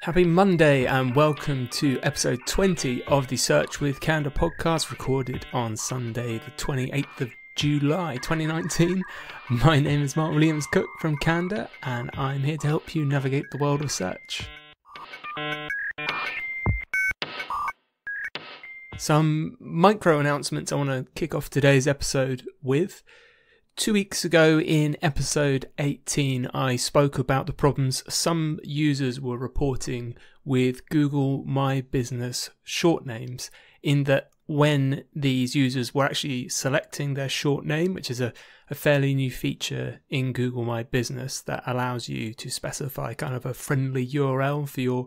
Happy Monday and welcome to episode 20 of the Search with Candour podcast, recorded on Sunday the 28th of July 2019. My name is Mark Williams Cook from Candour and I'm here to help you navigate the world of search. Some micro announcements I want to kick off today's episode with. 2 weeks ago in episode 18, I spoke about the problems some users were reporting with Google My Business short names, in that when these users were actually selecting their short name, which is a fairly new feature in Google My Business that allows you to specify kind of a friendly URL for your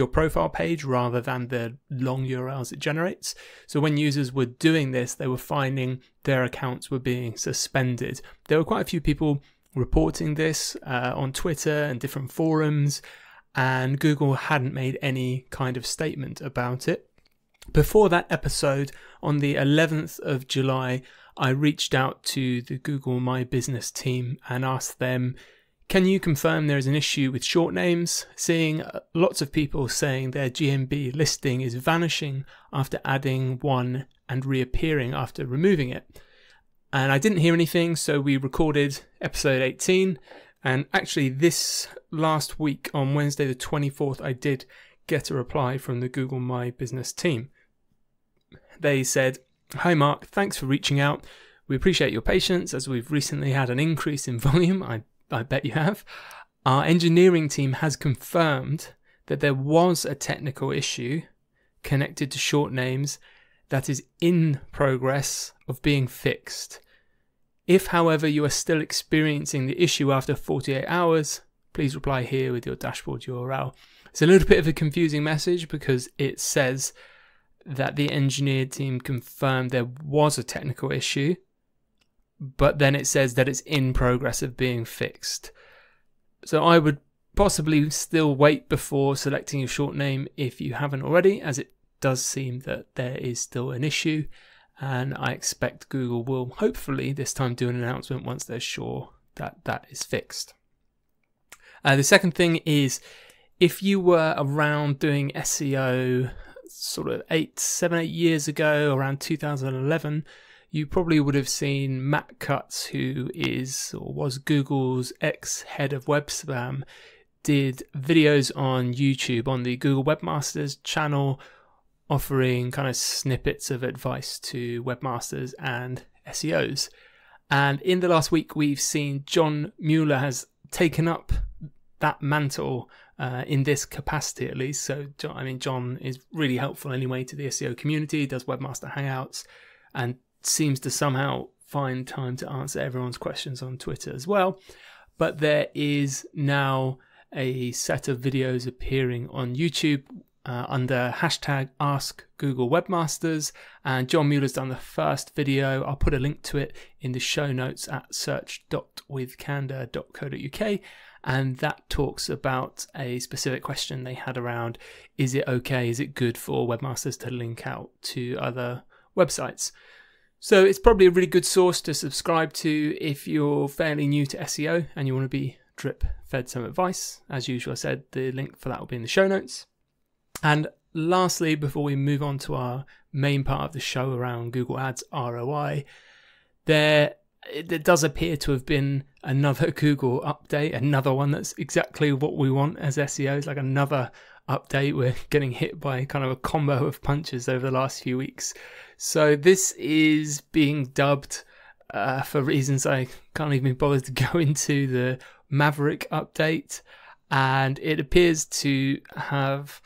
profile page rather than the long URLs it generates. So when users were doing this, they were finding their accounts were being suspended. There were quite a few people reporting this on Twitter and different forums, and Google hadn't made any kind of statement about it. Before that episode, on the 11th of July, I reached out to the Google My Business team and asked them, can you confirm there is an issue with short names? Seeing lots of people saying their GMB listing is vanishing after adding one and reappearing after removing it. And I didn't hear anything, so we recorded episode 18. And actually this last week on Wednesday the 24th, I did get a reply from the Google My Business team. They said, "Hi Mark, thanks for reaching out. We appreciate your patience as we've recently had an increase in volume." I bet you have. "Our engineering team has confirmed that there was a technical issue connected to short names that is in progress of being fixed. If, however, you are still experiencing the issue after 48 hours, please reply here with your dashboard URL." It's a little bit of a confusing message because it says that the engineer team confirmed there was a technical issue, but then it says that it's in progress of being fixed. So I would possibly still wait before selecting your short name if you haven't already, as it does seem that there is still an issue, and I expect Google will hopefully this time do an announcement once they're sure that that is fixed. The second thing is, if you were around doing SEO sort of 8 years ago, around 2011, you probably would have seen Matt Cutts, who is or was Google's ex-head of web spam, did videos on YouTube on the Google Webmasters channel, offering kind of snippets of advice to webmasters and SEOs. And in the last week, we've seen John Mueller has taken up that mantle in this capacity, at least. So, John is really helpful anyway to the SEO community, does Webmaster Hangouts, and seems to somehow find time to answer everyone's questions on Twitter as well. But there is now a set of videos appearing on YouTube under hashtag Ask Google Webmasters, and John Mueller's done the first video. I'll put a link to it in the show notes at search.withcandour.co.uk, and that talks about a specific question they had around, is it good for webmasters to link out to other websites? So it's probably a really good source to subscribe to if you're fairly new to SEO and you want to be drip fed some advice. As usual, I said the link for that will be in the show notes. And lastly, before we move on to our main part of the show around Google Ads ROI, there does appear to have been another Google update, another one that's exactly what we want as SEOs, like another update. We're getting hit by kind of a combo of punches over the last few weeks. So this is being dubbed, for reasons I can't even be bothered to go into, the Maverick update, and it appears to have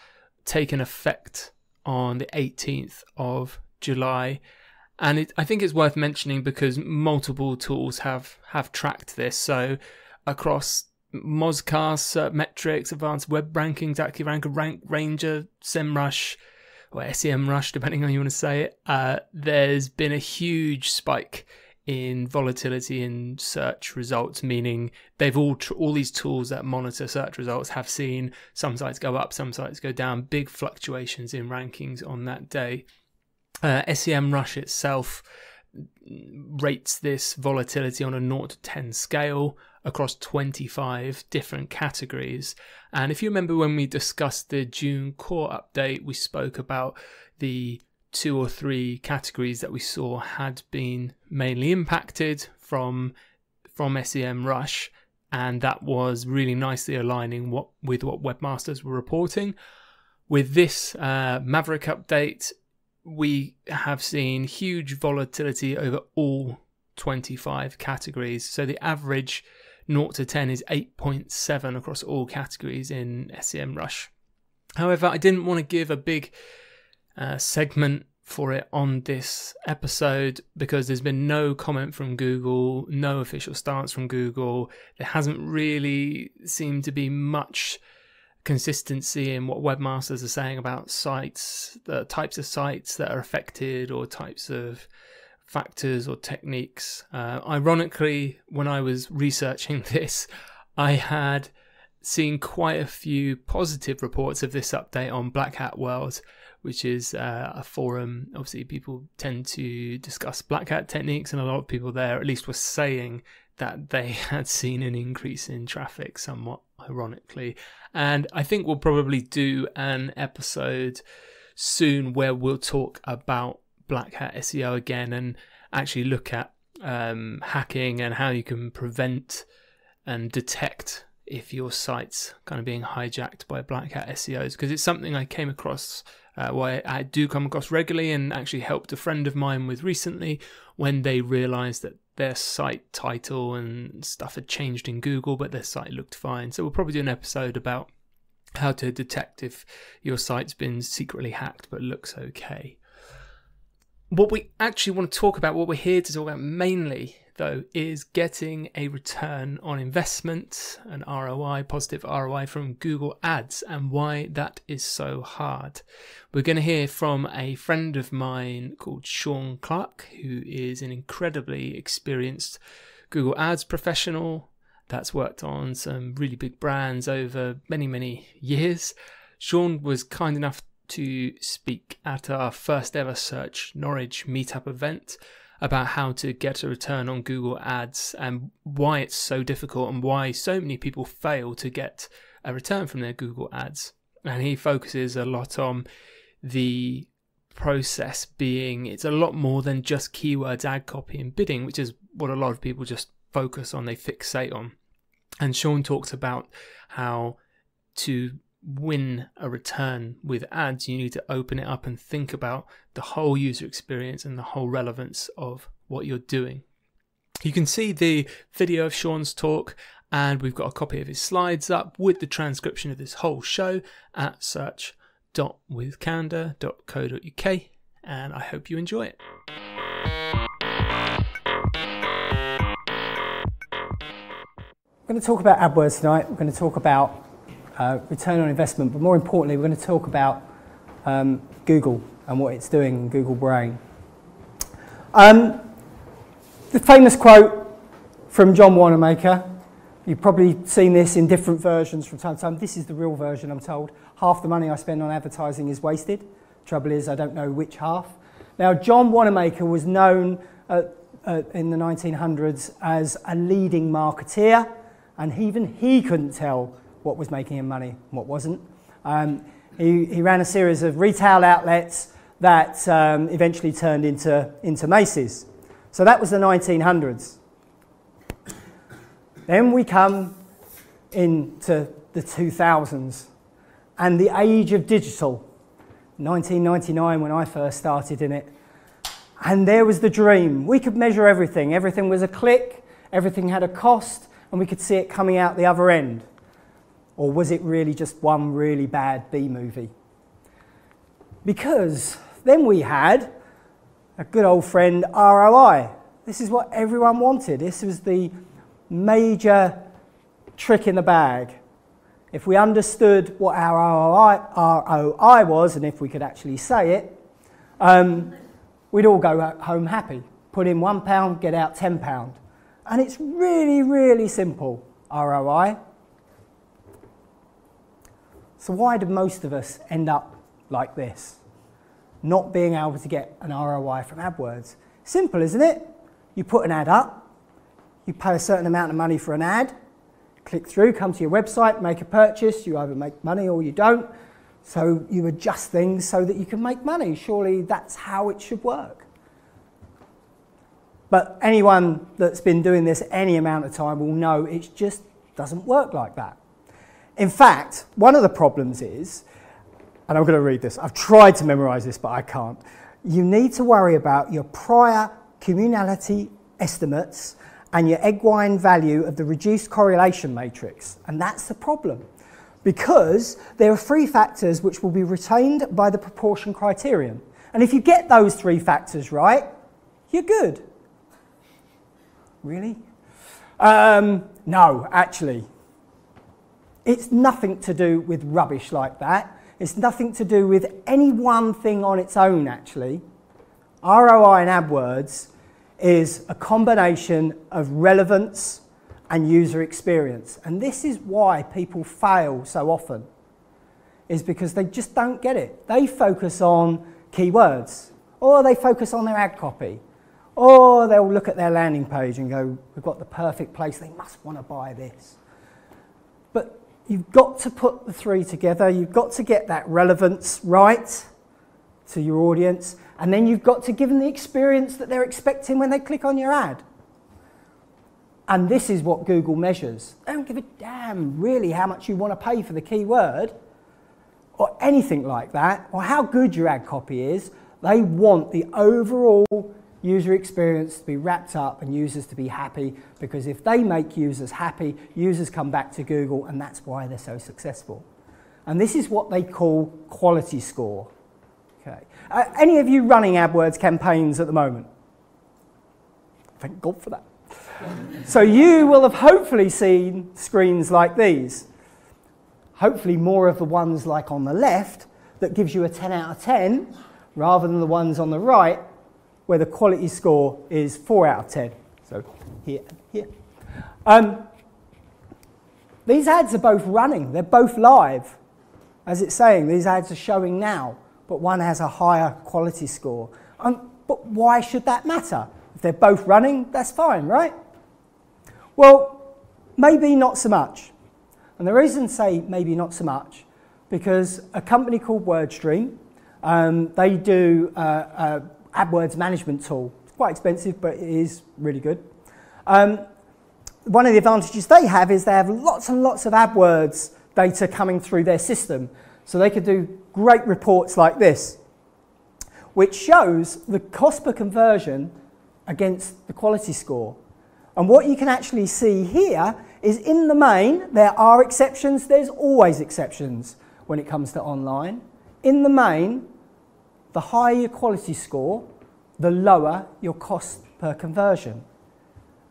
taken effect on the 18th of July. And I think it's worth mentioning because multiple tools have tracked this. So across Mozcast, Metrics, Advanced Web Rankings, AccuRanker, Rank Ranger, SEMrush, or SEMrush, depending on how you want to say it, there's been a huge spike in volatility in search results, meaning they've all these tools that monitor search results have seen some sites go up, some sites go down, big fluctuations in rankings on that day. SEMrush itself rates this volatility on a 0 to 10 scale across 25 different categories. And if you remember when we discussed the June core update, we spoke about the 2 or 3 categories that we saw had been mainly impacted from SEMrush, and that was really nicely aligning with what webmasters were reporting. With this Maverick update, we have seen huge volatility over all 25 categories. So the average 0 to 10 is 8.7 across all categories in SEMrush. However, I didn't want to give a big segment for it on this episode because there's been no comment from Google, no official stance from Google. There hasn't really seemed to be much consistency in what webmasters are saying about sites, the types of sites that are affected or types of factors or techniques. Ironically, when I was researching this, I had seen quite a few positive reports of this update on Black Hat World, which is a forum. Obviously, people tend to discuss Black Hat techniques, and a lot of people there at least were saying that they had seen an increase in traffic, somewhat ironically. And I think we'll probably do an episode soon where we'll talk about Black Hat SEO again and actually look at hacking and how you can prevent and detect if your site's kind of being hijacked by Black Hat SEOs, because it's something I came across, I do come across regularly, and actually helped a friend of mine with recently when they realised that their site title and stuff had changed in Google, but their site looked fine. So we'll probably do an episode about how to detect if your site's been secretly hacked but looks okay. What we actually want to talk about, what we're here to talk about mainly, though, is getting a return on investment, an ROI, positive ROI from Google Ads, and why that is so hard. We're going to hear from a friend of mine called Sean Clark, who is an incredibly experienced Google Ads professional that's worked on some really big brands over many, many years. Sean was kind enough to speak at our first ever SearchNorwich meetup event about how to get a return on Google Ads and why it's so difficult and why so many people fail to get a return from their Google Ads. And he focuses a lot on the process being, it's a lot more than just keywords, ad copy and bidding, which is what a lot of people just focus on, they fixate on. And Sean talks about how to win a return with ads, you need to open it up and think about the whole user experience and the whole relevance of what you're doing. You can see the video of Sean's talk, and we've got a copy of his slides up with the transcription of this whole show at search.withcandour.co.uk, and I hope you enjoy it. We're going to talk about AdWords tonight. We're going to talk about return on investment, but more importantly, we're going to talk about Google and what it's doing in Google Brain. The famous quote from John Wanamaker, you've probably seen this in different versions from time to time. This is the real version, I'm told. Half the money I spend on advertising is wasted. Trouble is, I don't know which half. Now, John Wanamaker was known in the 1900s as a leading marketeer, and even he couldn't tell what was making him money and what wasn't. He ran a series of retail outlets that eventually turned into Macy's. So that was the 1900s. Then we come into the 2000s and the age of digital. 1999 when I first started in it. And there was the dream. We could measure everything. Everything was a click, everything had a cost, and we could see it coming out the other end. Or was it really just one really bad B movie? Because then we had a good old friend, ROI. This is what everyone wanted. This was the major trick in the bag. If we understood what our ROI was, and if we could actually say it, we'd all go home happy. Put in £1, get out £10. And it's really, really simple, ROI. So why do most of us end up like this? Not being able to get an ROI from AdWords. Simple, isn't it? You put an ad up, you pay a certain amount of money for an ad, click through, come to your website, make a purchase, you either make money or you don't. So you adjust things so that you can make money. Surely that's how it should work. But anyone that's been doing this any amount of time will know it just doesn't work like that. In fact, one of the problems is, and I'm going to read this, I've tried to memorize this, but I can't. You need to worry about your prior communality estimates and your equine value of the reduced correlation matrix. And that's the problem, because there are 3 factors which will be retained by the proportion criterion. And if you get those 3 factors right, you're good. Really? No, actually. It's nothing to do with rubbish like that. It's nothing to do with any one thing on its own, actually. ROI in AdWords is a combination of relevance and user experience. And this is why people fail so often, is because they just don't get it. They focus on keywords, or they focus on their ad copy, or they'll look at their landing page and go, we've got the perfect place, they must want to buy this. But you've got to put the 3 together. You've got to get that relevance right to your audience, and then you've got to give them the experience that they're expecting when they click on your ad. And this is what Google measures. They don't give a damn really how much you want to pay for the keyword or anything like that, or how good your ad copy is. They want the overall user experience to be wrapped up and users to be happy, because if they make users happy, users come back to Google, and that's why they're so successful. And this is what they call quality score. Okay. Any of you running AdWords campaigns at the moment? Thank God for that. So you will have hopefully seen screens like these. Hopefully more of the ones like on the left that gives you a 10 out of 10, rather than the ones on the right where the quality score is 4 out of 10. So here and here. These ads are both running. They're both live. As it's saying, these ads are showing now, but one has a higher quality score. But why should that matter? If they're both running, that's fine, right? Well, maybe not so much. And the reason I say maybe not so much, because a company called WordStream, they do AdWords management tool. It's quite expensive, but it is really good. One of the advantages they have is they have lots and lots of AdWords data coming through their system. So they could do great reports like this, which shows the cost per conversion against the quality score. And what you can actually see here is, in the main, there are exceptions. There's always exceptions when it comes to online. In the main, the higher your quality score, the lower your cost per conversion.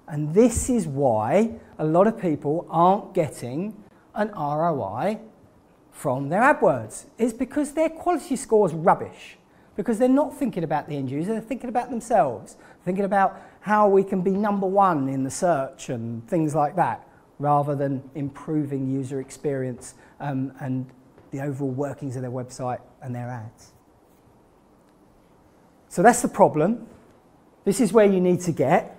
And this is why a lot of people aren't getting an ROI from their AdWords. It's because their quality score is rubbish, because they're not thinking about the end user, they're thinking about themselves, thinking about how we can be #1 in the search and things like that, rather than improving user experience and the overall workings of their website and their ads. So that's the problem. This is where you need to get.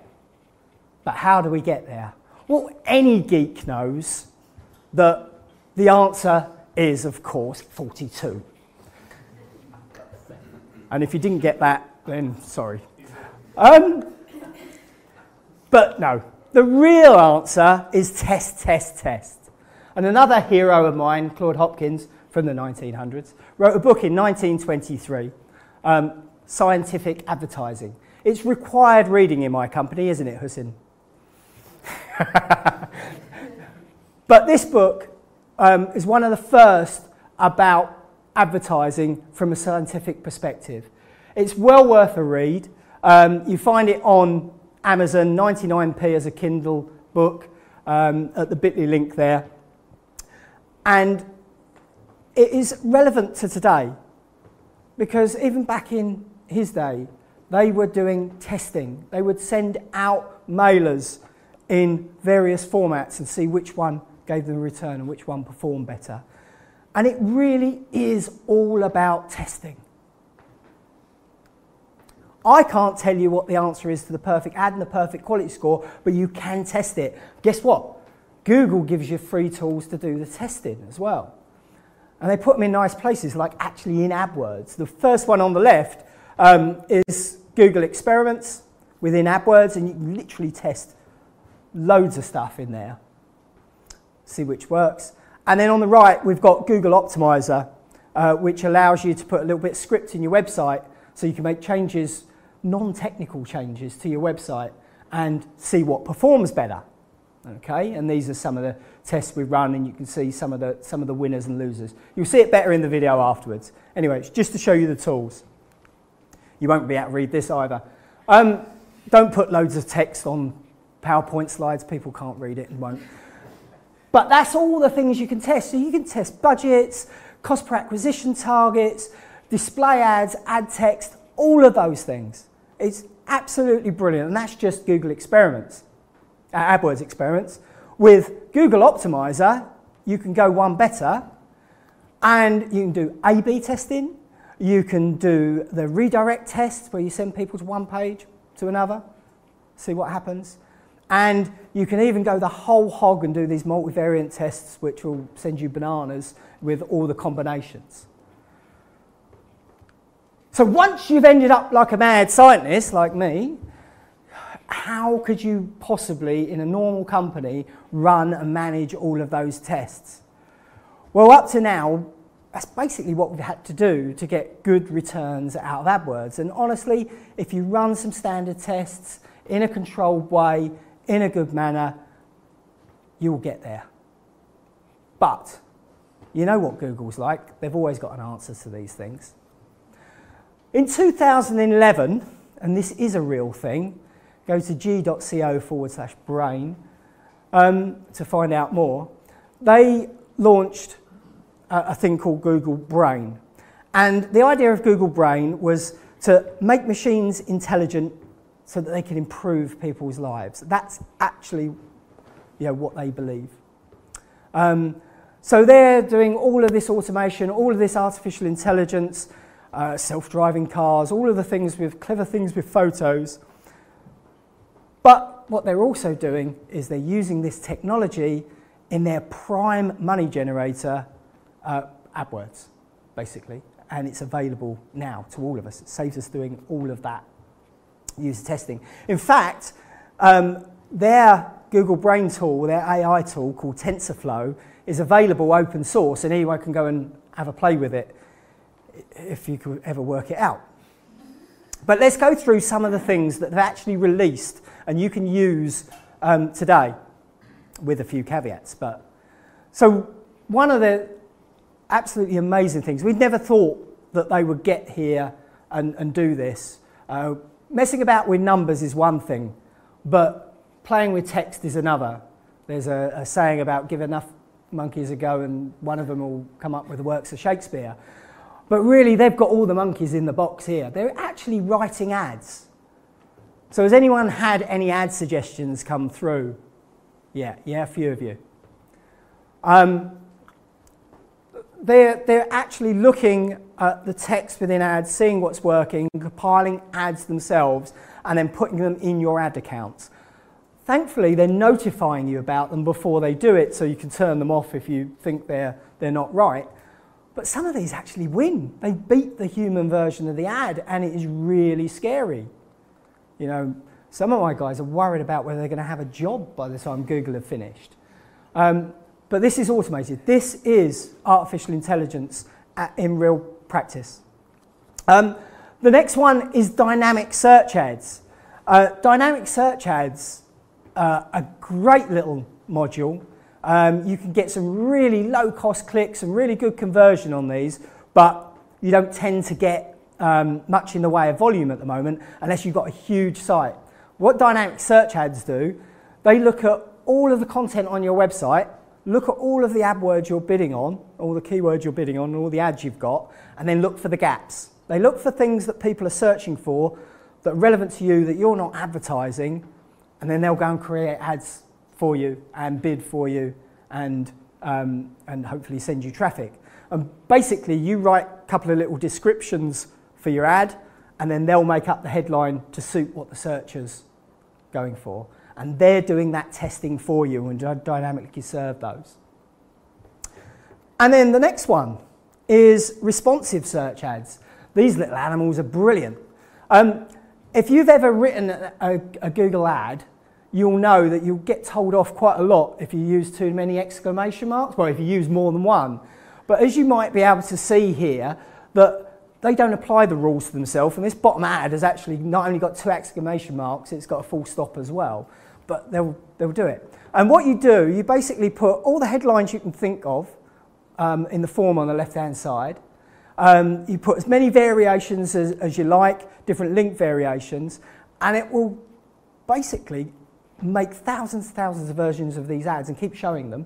But how do we get there? Well, any geek knows that the answer is, of course, 42. And if you didn't get that, then sorry. But no, the real answer is test, test, test. And another hero of mine, Claude Hopkins, from the 1900s, wrote a book in 1923, Scientific Advertising. It's required reading in my company, isn't it, Hussein? But this book is one of the first about advertising from a scientific perspective. It's well worth a read. You find it on Amazon, 99p as a Kindle book, at the bit.ly link there. And it is relevant to today, because even back in his day, They were doing testing. They would send out mailers in various formats and see which one gave them a return and which one performed better. And it really is all about testing. I can't tell you what the answer is to the perfect ad and the perfect quality score, but you can test it. Guess what? Google gives you free tools to do the testing as well. And they put them in nice places, like actually in AdWords. The first one on the left is Google Experiments within AdWords, and you can literally test loads of stuff in there. See which works. And then on the right, we've got Google Optimizer, which allows you to put a little bit of script in your website so you can make changes, non-technical changes to your website and see what performs better. Okay, and these are some of the tests we run, and you can see some of the winners and losers. You'll see it better in the video afterwards. Anyway, it's just to show you the tools. You won't be able to read this either. Don't put loads of text on PowerPoint slides. People can't read it and won't. But that's all the things you can test. So you can test budgets, cost per acquisition targets, display ads, ad text, all of those things. It's absolutely brilliant, and that's just Google Experiments. AdWords Experiments. With Google Optimizer, you can go one better, and you can do A/B testing. You can do the redirect tests where you send people to one page to another, see what happens. And you can even go the whole hog and do these multivariate tests, which will send you bananas with all the combinations. So once you've ended up like a mad scientist like me, how could you possibly, in a normal company, run and manage all of those tests? Well, up to now, that's basically what we've had to do to get good returns out of AdWords. And honestly, if you run some standard tests in a controlled way, in a good manner, you will get there. But you know what Google's like. They've always got an answer to these things. In 2011, and this is a real thing, go to g.co/brain to find out more. They launched a thing called Google Brain. And the idea of Google Brain was to make machines intelligent so that they can improve people's lives. That's actually what they believe. So they're doing all of this automation, all of this artificial intelligence, self-driving cars, all of the things with clever things with photos. But what they're also doing is they're using this technology in their prime money generator, AdWords, basically. And it's available now to all of us. It saves us doing all of that user testing. In fact, their Google Brain tool, their AI tool called TensorFlow, is available open source, and anyone can go and have a play with it if you could ever work it out. But let's go through some of the things that they've actually released and you can use today, with a few caveats. So one of the absolutely amazing things, we'd never thought that they would get here and do this. Messing about with numbers is one thing, but playing with text is another. There's a saying about give enough monkeys a go and one of them will come up with the works of Shakespeare. But really, they've got all the monkeys in the box here. They're actually writing ads. So has anyone had any ad suggestions come through? Yeah, a few of you. They're actually looking at the text within ads, seeing what's working, compiling ads themselves, and then putting them in your ad accounts. Thankfully, they're notifying you about them before they do it, so you can turn them off if you think they're not right. But some of these actually win. They beat the human version of the ad, and it is really scary. Some of my guys are worried about whether they're going to have a job by the time Google have finished. But this is automated. This is artificial intelligence in real practice. The next one is dynamic search ads. Dynamic search ads are a great little module. You can get some really low-cost clicks and really good conversion on these, but you don't tend to get much in the way of volume at the moment unless you've got a huge site. What dynamic search ads do, they look at all of the content on your website, look at all of the AdWords you're bidding on, all the keywords you're bidding on, and all the ads you've got, and then look for the gaps. They look for things that people are searching for that are relevant to you that you're not advertising, and then they'll go and create ads for you and bid for you and hopefully send you traffic. And basically you write a couple of little descriptions for your ad, and then they'll make up the headline to suit what the searcher's going for. And they're doing that testing for you and dynamically serve those. And then the next one is responsive search ads. These little animals are brilliant. If you've ever written a Google ad, you'll know that you'll get told off quite a lot if you use too many exclamation marks, well, if you use more than one. But as you might be able to see here, that they don't apply the rules to themselves, and this bottom ad has actually not only got 2 exclamation marks, it's got a full stop as well, but they'll do it. And what you do, you basically put all the headlines you can think of in the form on the left-hand side. You put as many variations as you like, different link variations, and it will basically make thousands and thousands of versions of these ads and keep showing them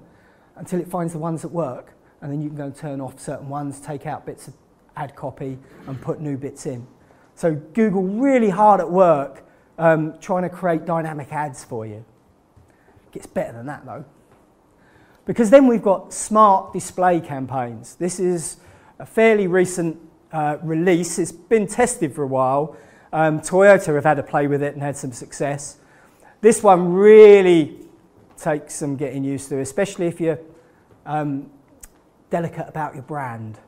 until it finds the ones that work, and then you can go and turn off certain ones, take out bits of ad copy and put new bits in. So Google really hard at work trying to create dynamic ads for you. It gets better than that though. Because then we've got smart display campaigns. This is a fairly recent release. It's been tested for a while. Toyota have had a play with it and had some success. This one really takes some getting used to, especially if you're delicate about your brand.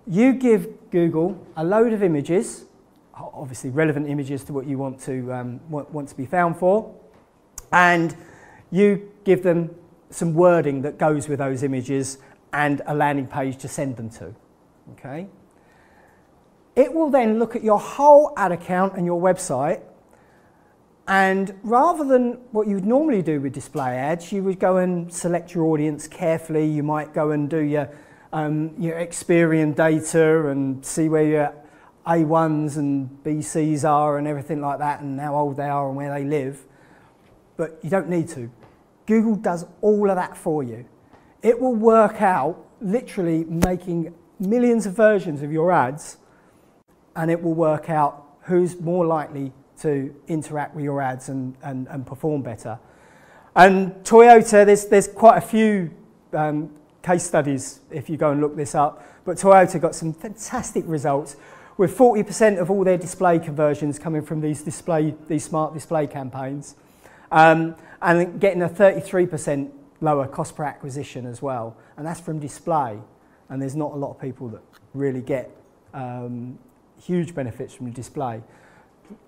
You give Google a load of images, obviously relevant images to what you want to be found for, and you give them some wording that goes with those images and a landing page to send them to. Okay? It will then look at your whole ad account and your website, and rather than what you would normally do with display ads, you would go and select your audience carefully. You might go and do your Experian data and see where your A1s and BCs are and everything like that, and how old they are and where they live. But you don't need to. Google does all of that for you. It will work out, literally making millions of versions of your ads, and it will work out who's more likely to interact with your ads and perform better. And Toyota, there's quite a few case studies if you go and look this up, but Toyota got some fantastic results with 40% of all their display conversions coming from these smart display campaigns, and getting a 33% lower cost per acquisition as well, and that's from display, and there's not a lot of people that really get huge benefits from display.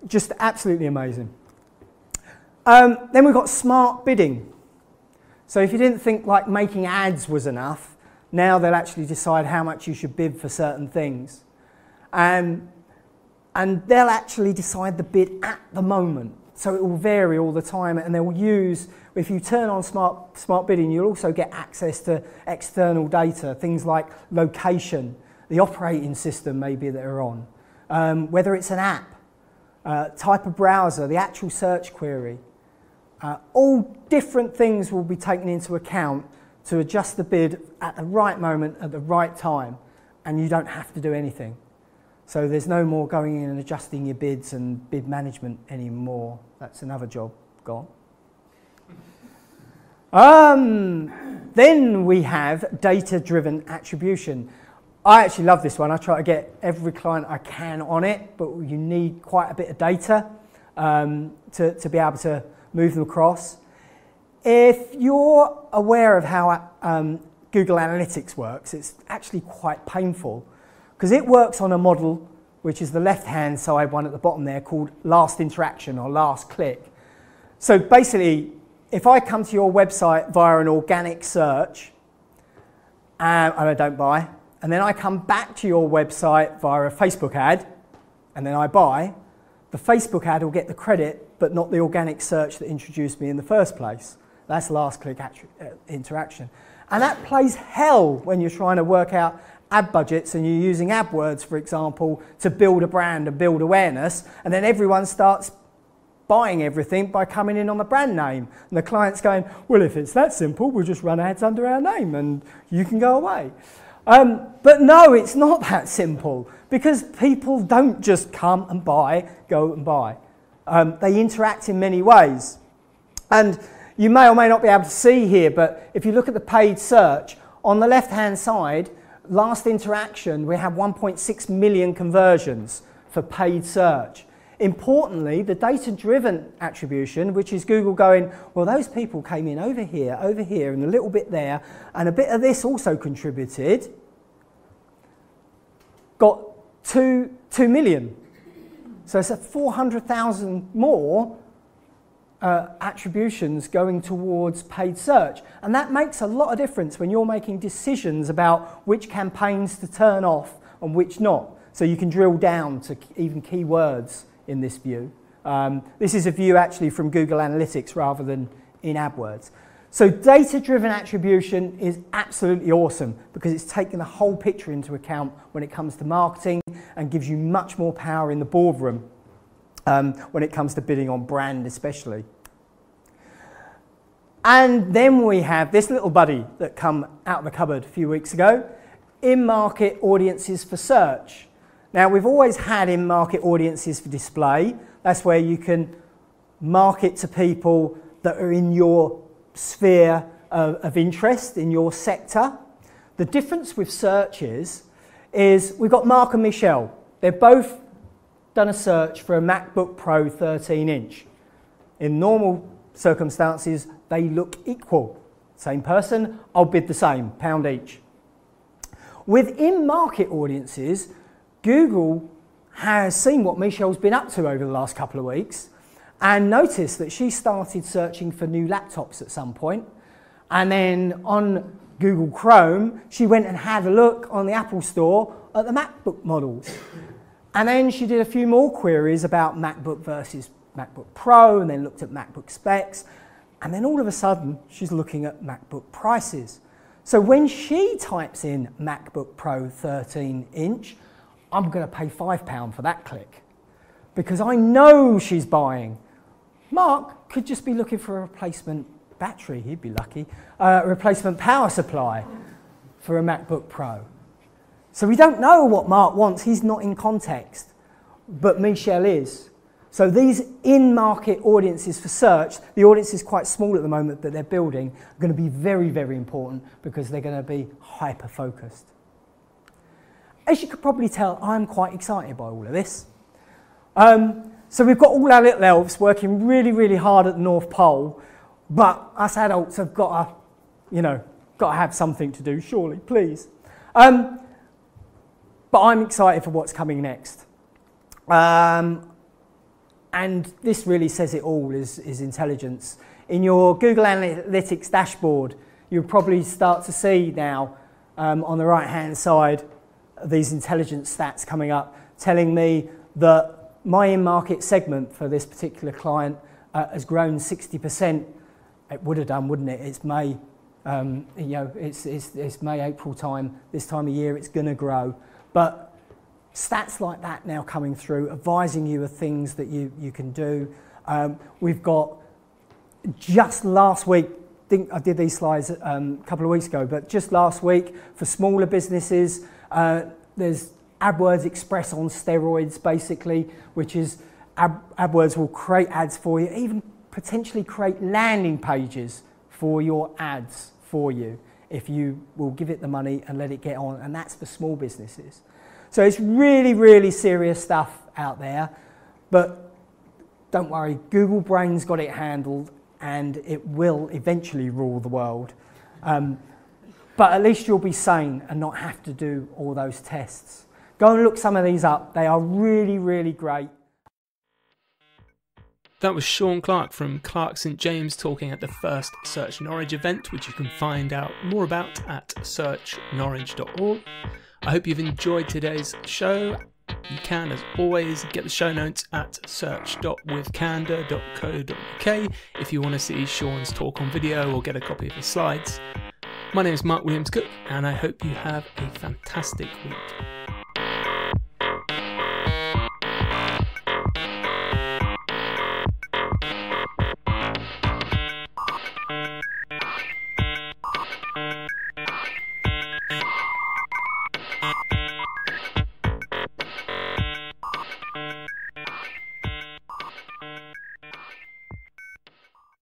Just absolutely amazing. Then we've got smart bidding. So if you didn't think like making ads was enough, now they'll actually decide how much you should bid for certain things. And they'll actually decide the bid at the moment. So it will vary all the time, and they'll use, if you turn on smart bidding, you'll also get access to external data, things like location, the operating system maybe that are on, whether it's an app, type of browser, the actual search query. All different things will be taken into account to adjust the bid at the right moment, at the right time, and you don't have to do anything. So there's no more going in and adjusting your bids and bid management anymore. That's another job gone. Then we have data-driven attribution. I actually love this one. I try to get every client I can on it, but you need quite a bit of data to be able to move them across. If you're aware of how Google Analytics works, it's actually quite painful, because it works on a model which is the left-hand side one at the bottom there, called last interaction or last click. So basically, if I come to your website via an organic search and I don't buy, and then I come back to your website via a Facebook ad, and then I buy, the Facebook ad will get the credit, but not the organic search that introduced me in the first place. That's last click interaction. And that plays hell when you're trying to work out ad budgets and you're using AdWords, for example, to build a brand and build awareness, and then everyone starts buying everything by coming in on the brand name. And the client's going, well, if it's that simple, we'll just run ads under our name and you can go away. But no, it's not that simple, because people don't just come and buy, go and buy. They interact in many ways. And you may or may not be able to see here, but if you look at the paid search, on the left-hand side, last interaction, we have 1.6 million conversions for paid search. Importantly, the data-driven attribution, which is Google going, well, those people came in over here, and a little bit there, and a bit of this also contributed, got 2 million. So it's 400,000 more attributions going towards paid search. And that makes a lot of difference when you're making decisions about which campaigns to turn off and which not. So you can drill down to even keywords in this view. This is a view actually from Google Analytics rather than in AdWords. So data-driven attribution is absolutely awesome because it's taken the whole picture into account when it comes to marketing and gives you much more power in the boardroom when it comes to bidding on brand especially. And then we have this little buddy that come out of the cupboard a few weeks ago, in-market audiences for search. Now, we've always had in-market audiences for display. That's where you can market to people that are in your sphere of interest, in your sector. The difference with search is we've got Mark and Michelle. They've both done a search for a MacBook Pro 13-inch. In normal circumstances, they look equal. Same person, I'll bid the same, £1 each. With in-market audiences, Google has seen what Michelle's been up to over the last couple of weeks and noticed that she started searching for new laptops at some point. And then on Google Chrome, she went and had a look on the Apple Store at the MacBook models. And then she did a few more queries about MacBook versus MacBook Pro, and then looked at MacBook specs. And then all of a sudden, she's looking at MacBook prices. So when she types in MacBook Pro 13-inch, I'm going to pay £5 for that click because I know she's buying. Mark could just be looking for a replacement battery, he'd be lucky, a replacement power supply for a MacBook Pro. So we don't know what Mark wants, he's not in context, but Michelle is. So these in-market audiences for search, the audience is quite small at the moment, but they're building, are going to be very, very important because they're going to be hyper-focused. As you could probably tell, I'm quite excited by all of this. So we've got all our little elves working really, really hard at the North Pole, but us adults have got to have something to do, surely, please. But I'm excited for what's coming next. And this really says it all, is intelligence. In your Google Analytics dashboard, you'll probably start to see now on the right-hand side these intelligence stats coming up telling me that my in-market segment for this particular client has grown 60%. It would have done, wouldn't it? It's May, it's May, April time. This time of year, it's going to grow. But stats like that now coming through, advising you of things that you can do. We've got just last week, I think I did these slides a couple of weeks ago, but just last week for smaller businesses, there's AdWords Express on steroids, basically, which is AdWords will create ads for you, even potentially create landing pages for your ads for you if you will give it the money and let it get on, and that's for small businesses. So it's really, really serious stuff out there, but don't worry, Google Brain's got it handled and it will eventually rule the world. But at least you'll be sane and not have to do all those tests. Go and look some of these up. They are really, really great. That was Sean Clark from Clark St James talking at the first SearchNorwich event, which you can find out more about at searchnorwich.org. I hope you've enjoyed today's show. You can, as always, get the show notes at search.withcandour.co.uk if you want to see Sean's talk on video or get a copy of his slides. My name is Mark Williams Cook, and I hope you have a fantastic week.